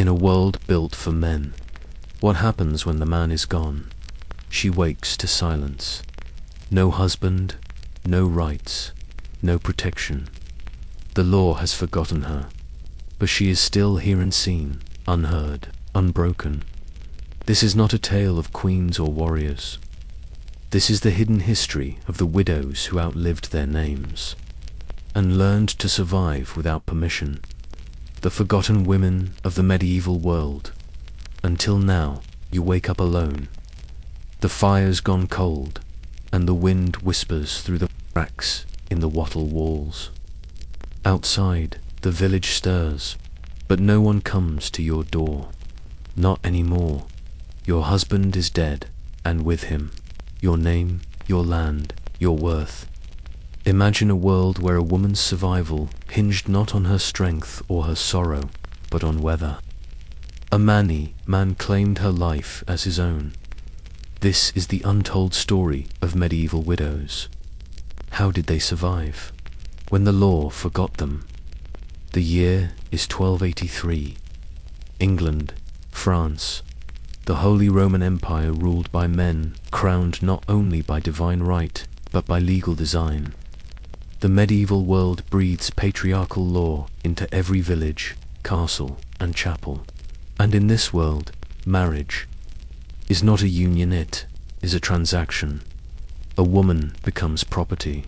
In a world built for men, what happens when the man is gone? She wakes to silence. No husband, no rights, no protection. The law has forgotten her, but she is still here and seen, unheard, unbroken. This is not a tale of queens or warriors. This is the hidden history of the widows who outlived their names and learned to survive without permission. The forgotten women of the medieval world. Until now, you wake up alone. The fire's gone cold, and the wind whispers through the cracks in the wattle walls. Outside, the village stirs, but no one comes to your door. Not anymore. Your husband is dead, and with him, your name, your land, your worth. Imagine a world where a woman's survival hinged not on her strength or her sorrow, but on weather. A man claimed her life as his own. This is the untold story of medieval widows. How did they survive when the law forgot them? The year is 1283. England, France, the Holy Roman Empire ruled by men crowned not only by divine right, but by legal design. The medieval world breathes patriarchal law into every village, castle, and chapel. And in this world, marriage is not a union, it is a transaction. A woman becomes property.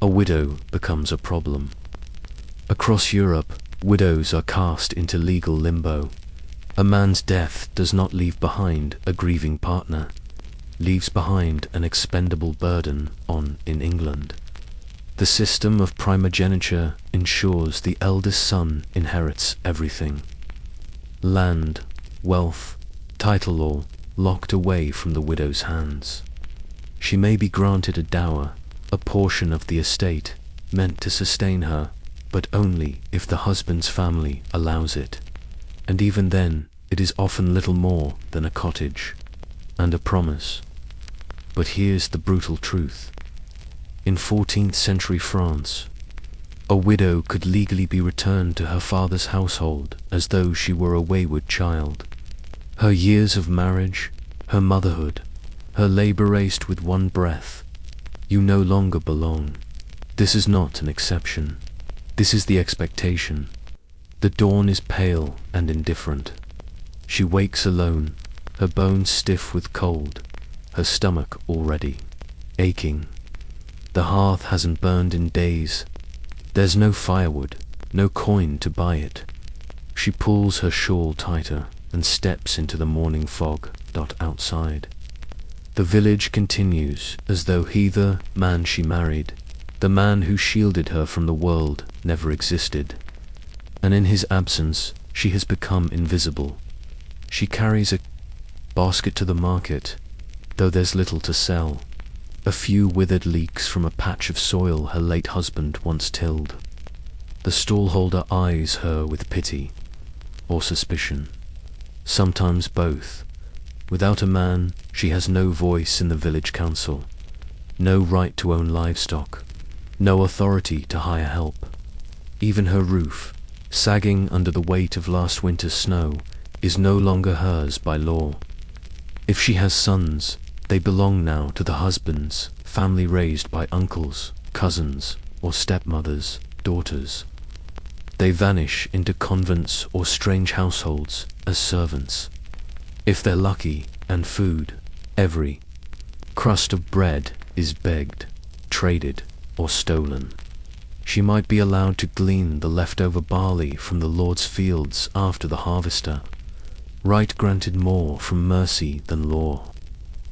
A widow becomes a problem. Across Europe, widows are cast into legal limbo. A man's death does not leave behind a grieving partner, leaves behind an expendable burden in England. The system of primogeniture ensures the eldest son inherits everything. Land, wealth, title all locked away from the widow's hands. She may be granted a dower, a portion of the estate, meant to sustain her, but only if the husband's family allows it. And even then, it is often little more than a cottage and a promise. But here's the brutal truth. In 14th century France, a widow could legally be returned to her father's household as though she were a wayward child. Her years of marriage, her motherhood, her labor erased with one breath. You no longer belong. This is not an exception. This is the expectation. The dawn is pale and indifferent. She wakes alone, her bones stiff with cold, her stomach already aching. The hearth hasn't burned in days. There's no firewood, no coin to buy it. She pulls her shawl tighter and steps into the morning fog. Outside. The village continues as though the man she married, the man who shielded her from the world, never existed. And in his absence, she has become invisible. She carries a basket to the market, though there's little to sell. A few withered leeks from a patch of soil her late husband once tilled. The stallholder eyes her with pity or suspicion, sometimes both. Without a man, she has no voice in the village council, no right to own livestock, no authority to hire help. Even her roof, sagging under the weight of last winter's snow, is no longer hers by law. If she has sons, they belong now to the husbands, family raised by uncles, cousins, or stepmothers, daughters. They vanish into convents or strange households as servants. If they're lucky, and food, every crust of bread is begged, traded, or stolen. She might be allowed to glean the leftover barley from the Lord's fields after the harvester. Right granted more from mercy than law.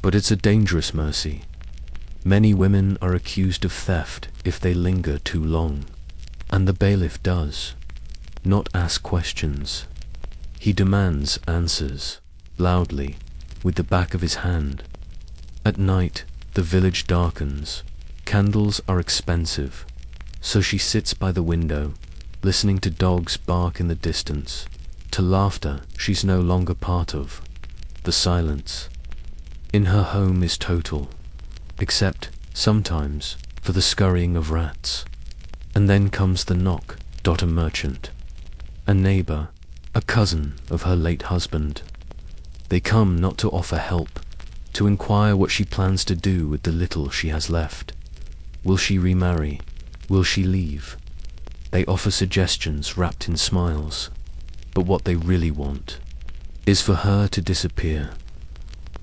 But it's a dangerous mercy. Many women are accused of theft if they linger too long. And the bailiff does not ask questions. He demands answers, loudly, with the back of his hand. At night, the village darkens. Candles are expensive, so she sits by the window, listening to dogs bark in the distance, to laughter she's no longer part of. The silence in her home is total, except, sometimes, for the scurrying of rats. And then comes the knock. A merchant, a neighbor, a cousin of her late husband. They come not to offer help, to inquire what she plans to do with the little she has left. Will she remarry? Will she leave? They offer suggestions wrapped in smiles, but what they really want is for her to disappear.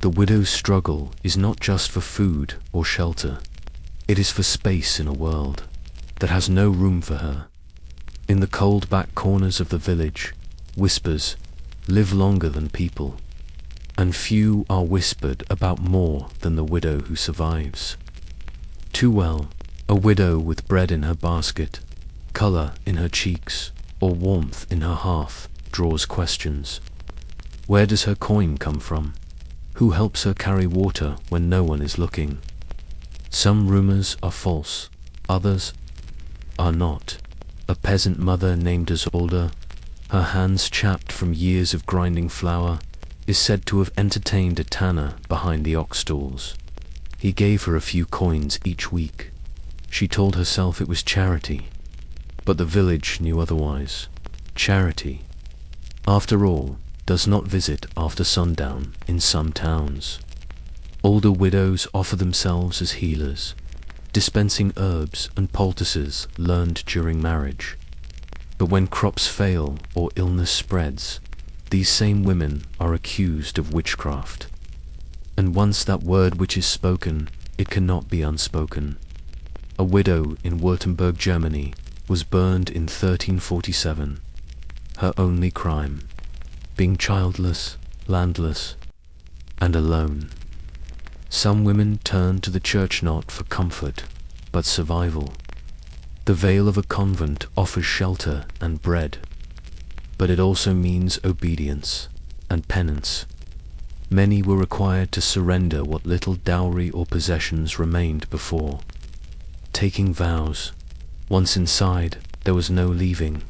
The widow's struggle is not just for food or shelter. It is for space in a world that has no room for her. In the cold back corners of the village, whispers live longer than people, and few are whispered about more than the widow who survives. Too well, a widow with bread in her basket, color in her cheeks, or warmth in her hearth draws questions. Where does her coin come from? Who helps her carry water when no one is looking? Some rumors are false, others are not. A peasant mother named Isolde, her hands chapped from years of grinding flour, is said to have entertained a tanner behind the ox stalls. He gave her a few coins each week. She told herself it was charity, but the village knew otherwise. Charity, after all, does not visit after sundown in some towns. Older widows offer themselves as healers, dispensing herbs and poultices learned during marriage. But when crops fail or illness spreads, these same women are accused of witchcraft. And once that word which is spoken, it cannot be unspoken. A widow in Württemberg, Germany, was burned in 1347. Her only crime, being childless, landless, and alone. Some women turn to the church not for comfort, but survival. The veil of a convent offers shelter and bread, but it also means obedience and penance. Many were required to surrender what little dowry or possessions remained before. Taking vows, once inside, there was no leaving,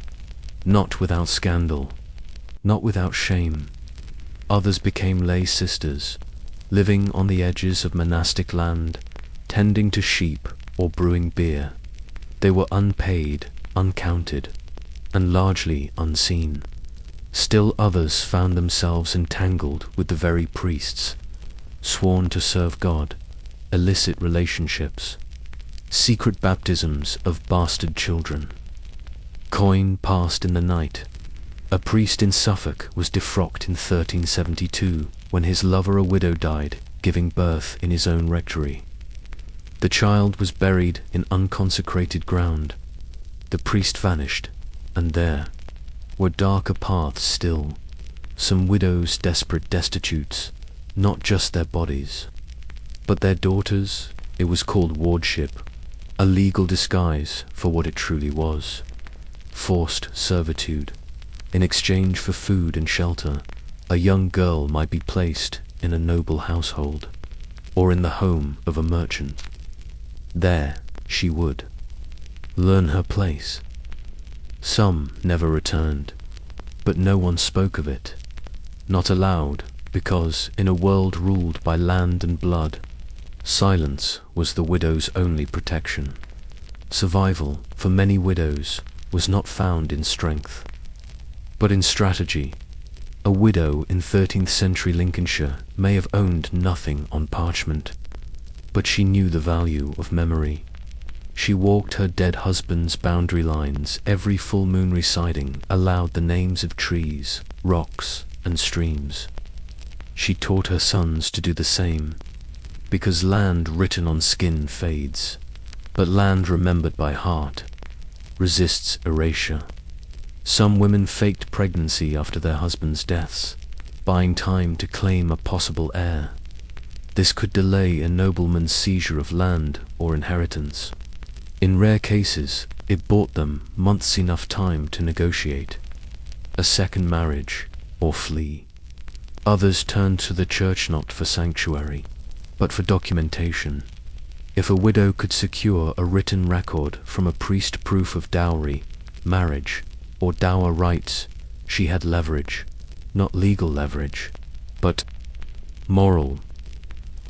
not without scandal, not without shame. Others became lay sisters, living on the edges of monastic land, tending to sheep or brewing beer. They were unpaid, uncounted, and largely unseen. Still others found themselves entangled with the very priests, sworn to serve God, illicit relationships, secret baptisms of bastard children. Coin passed in the night. A priest in Suffolk was defrocked in 1372 when his lover, a widow, died, giving birth in his own rectory. The child was buried in unconsecrated ground. The priest vanished, and there were darker paths still. Some widows desperate destitutes, not just their bodies, but their daughters. It was called wardship, a legal disguise for what it truly was. Forced servitude. In exchange for food and shelter, a young girl might be placed in a noble household, or in the home of a merchant. There she would learn her place. Some never returned, but no one spoke of it. Not aloud, because in a world ruled by land and blood, silence was the widow's only protection. Survival, for many widows, was not found in strength, but in strategy. A widow in 13th century Lincolnshire may have owned nothing on parchment, but she knew the value of memory. She walked her dead husband's boundary lines. Every full moon reciting aloud the names of trees, rocks, and streams. She taught her sons to do the same, because land written on skin fades, but land remembered by heart resists erasure. Some women faked pregnancy after their husbands' deaths, buying time to claim a possible heir. This could delay a nobleman's seizure of land or inheritance. In rare cases, it bought them months enough time to negotiate a second marriage or flee. Others turned to the church not for sanctuary, but for documentation. If a widow could secure a written record from a priest, proof of dowry, marriage, or dower rights, she had leverage. Not legal leverage, but moral.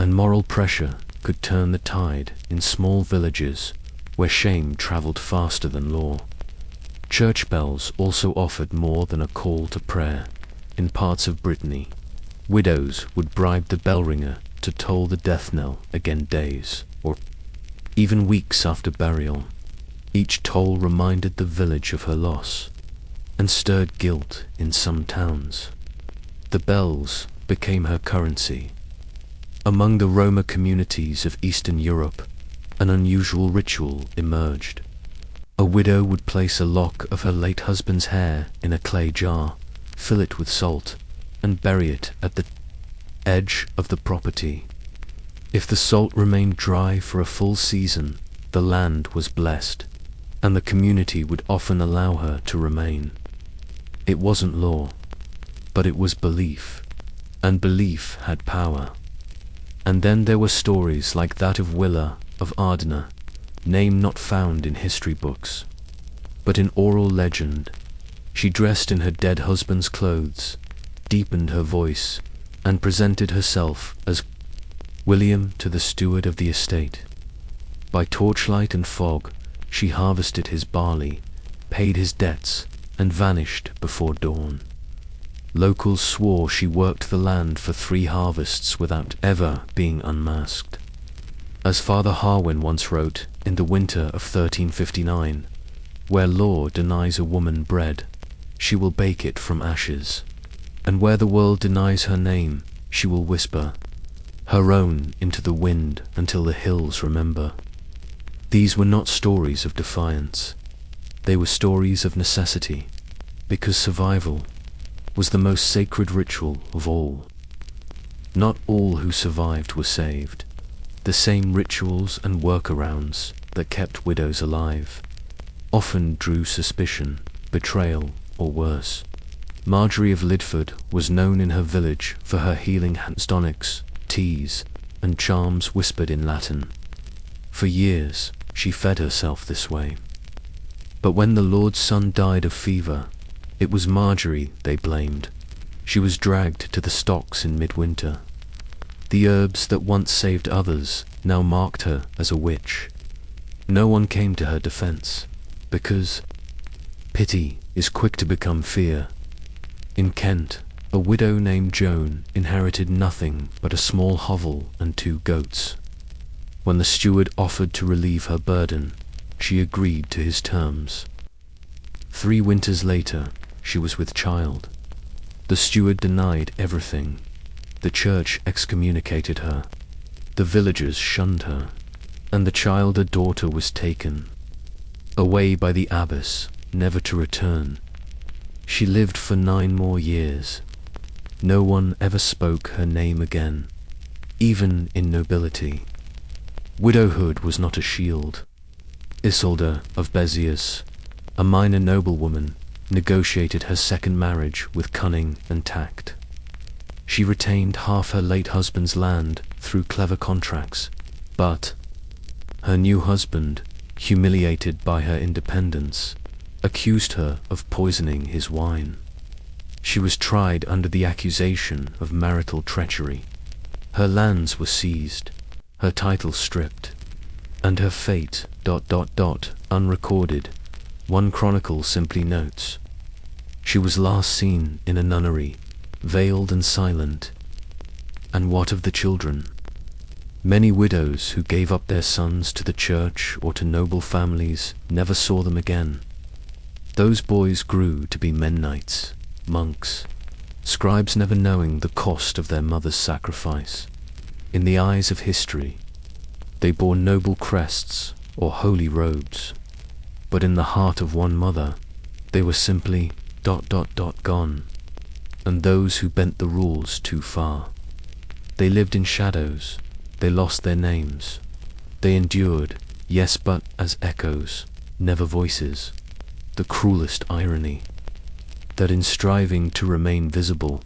And moral pressure could turn the tide in small villages where shame traveled faster than law. Church bells also offered more than a call to prayer. In parts of Brittany, widows would bribe the bell ringer to toll the death knell again days, or even weeks after burial. Each toll reminded the village of her loss, and stirred guilt in some towns. The bells became her currency. Among the Roma communities of Eastern Europe, an unusual ritual emerged. A widow would place a lock of her late husband's hair in a clay jar, fill it with salt, and bury it at the edge of the property. If the salt remained dry for a full season, the land was blessed, and the community would often allow her to remain. It wasn't law, but it was belief, and belief had power. And then there were stories like that of Willa of Ardena, name not found in history books, but in oral legend. She dressed in her dead husband's clothes, deepened her voice, and presented herself as William to the steward of the estate. By torchlight and fog, she harvested his barley, paid his debts, and vanished before dawn. Locals swore she worked the land for 3 harvests without ever being unmasked. As Father Harwin once wrote in the winter of 1359, "Where law denies a woman bread, she will bake it from ashes, and where the world denies her name, she will whisper her own into the wind until the hills remember." These were not stories of defiance. They were stories of necessity, because survival was the most sacred ritual of all. Not all who survived were saved. The same rituals and workarounds that kept widows alive often drew suspicion, betrayal, or worse. Marjorie of Lidford was known in her village for her healing hands, tonics, teas, and charms whispered in Latin. For years, she fed herself this way. But when the Lord's son died of fever, it was Marjorie they blamed. She was dragged to the stocks in midwinter. The herbs that once saved others now marked her as a witch. No one came to her defense, because pity is quick to become fear. In Kent, a widow named Joan inherited nothing but a small hovel and 2 goats. When the steward offered to relieve her burden, she agreed to his terms. 3 winters later, she was with child. The steward denied everything. The church excommunicated her. The villagers shunned her, and the child, a daughter, was taken away by the abbess, never to return. She lived for 9 more years. No one ever spoke her name again, even in nobility. Widowhood was not a shield. Isolde of Beziers, a minor noblewoman, negotiated her second marriage with cunning and tact. She retained half her late husband's land through clever contracts, but her new husband, humiliated by her independence, accused her of poisoning his wine. She was tried under the accusation of marital treachery. Her lands were seized, her title stripped, and her fate ... unrecorded. One chronicle simply notes, "She was last seen in a nunnery, veiled and silent." And what of the children? Many widows who gave up their sons to the church or to noble families never saw them again. Those boys grew to be Mennonites, monks, scribes, never knowing the cost of their mother's sacrifice. In the eyes of history, they bore noble crests or holy robes, but in the heart of one mother, they were simply ... gone. And those who bent the rules too far. They lived in shadows, they lost their names. They endured, yes, but as echoes, never voices. The cruelest irony, that in striving to remain visible,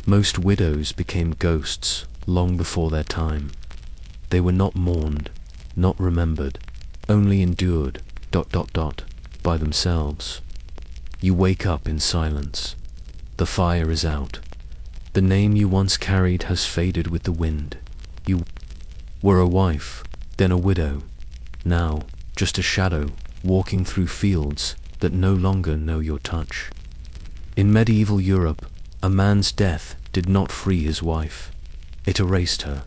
most widows became ghosts long before their time. They were not mourned, not remembered, only endured ... by themselves. You wake up in silence. The fire is out. The name you once carried has faded with the wind. You were a wife, then a widow, now just a shadow walking through fields that no longer know your touch. In medieval Europe, a man's death did not free his wife. It erased her.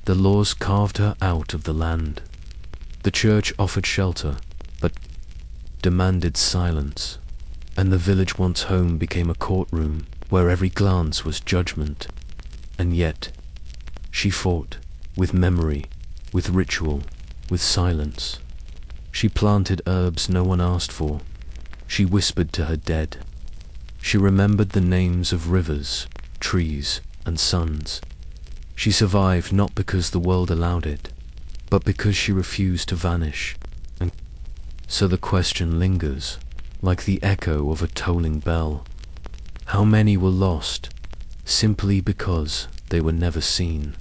The laws carved her out of the land. The church offered shelter, but demanded silence. And the village once home became a courtroom where every glance was judgment. And yet, she fought, with memory, with ritual, with silence. She planted herbs no one asked for. She whispered to her dead. She remembered the names of rivers, trees, and suns. She survived not because the world allowed it, but because she refused to vanish. And so the question lingers, like the echo of a tolling bell. How many were lost, simply because they were never seen?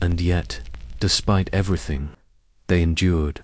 And yet, despite everything, they endured.